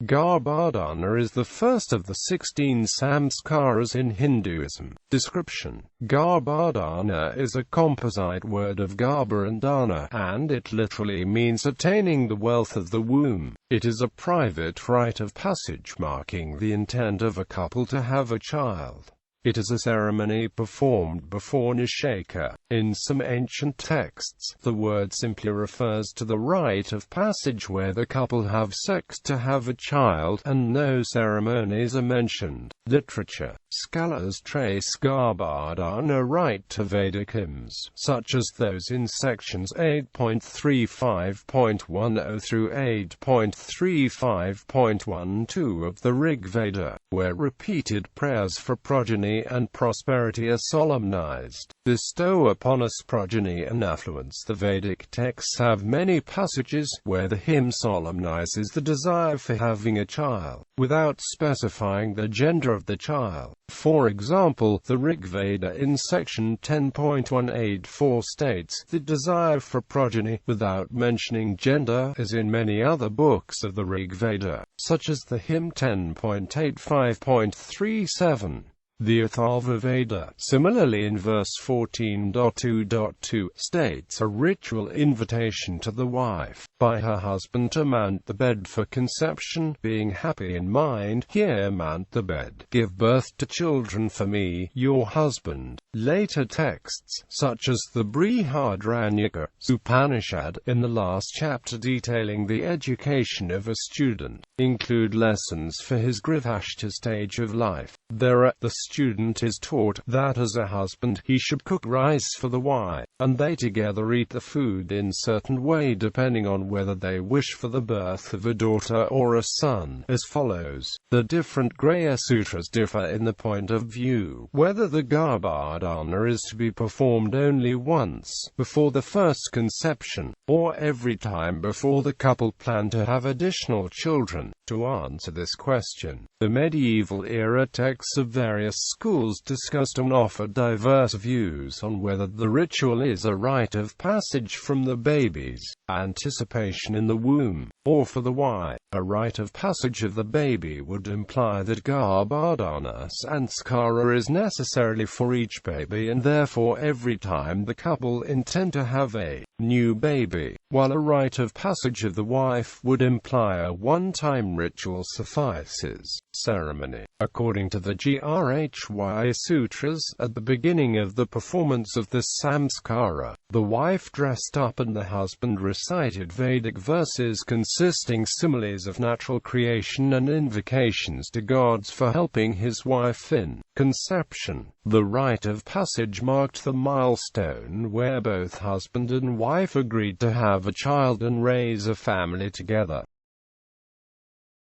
Garbhadhana is the first of the 16 saṃskāras in Hinduism. Description: Garbhadhana is a composite word of garbha and dana, and it literally means attaining the wealth of the womb. It is a private rite of passage marking the intent of a couple to have a child. It is a ceremony performed before nisheka. In some ancient texts, the word simply refers to the rite of passage where the couple have sex to have a child, and no ceremonies are mentioned. Literature. Scholars trace Garbhadhana rite to Vedic hymns, such as those in sections 8.35.10 through 8.35.12 of the Rig Veda, where repeated prayers for progeny and prosperity are solemnized. Bestow upon us progeny and affluence. The Vedic texts have many passages where the hymn solemnizes the desire for having a child, without specifying the gender of the child. For example, the Rig Veda in section 10.184 states the desire for progeny, without mentioning gender, as in many other books of the Rig Veda, such as the hymn 10.85.37. The Atharva Veda, similarly in verse 14.2.2, states a ritual invitation to the wife by her husband to mount the bed for conception, being happy in mind. Here mount the bed, give birth to children for me, your husband. Later texts, such as the Brihadaranyaka Upanishad, in the last chapter detailing the education of a student, include lessons for his grihastha stage of life. The student is taught that as a husband, he should cook rice for the wife, and they together eat the food in certain way depending on whether they wish for the birth of a daughter or a son, as follows. The different Graya Sutras differ in the point of view whether the Garbhadhana is to be performed only once, before the first conception, or every time before the couple plan to have additional children. To answer this question, the medieval era texts of various schools discussed and offered diverse views on whether the ritual is a rite of passage from the baby's anticipation in the womb, or for the wife. A rite of passage of the baby would imply that Garbhadhana saṃskāra is necessarily for each baby and therefore every time the couple intend to have a new baby, while a rite of passage of the wife would imply a one-time ritual suffices. Ceremony. According to the Grhya Sutras, at the beginning of the performance of the saṃskāra, the wife dressed up and the husband recited Vedic verses consisting similes of natural creation and invocations to gods for helping his wife in conception. The rite of passage marked the milestone where both husband and wife agreed to have a child and raise a family together.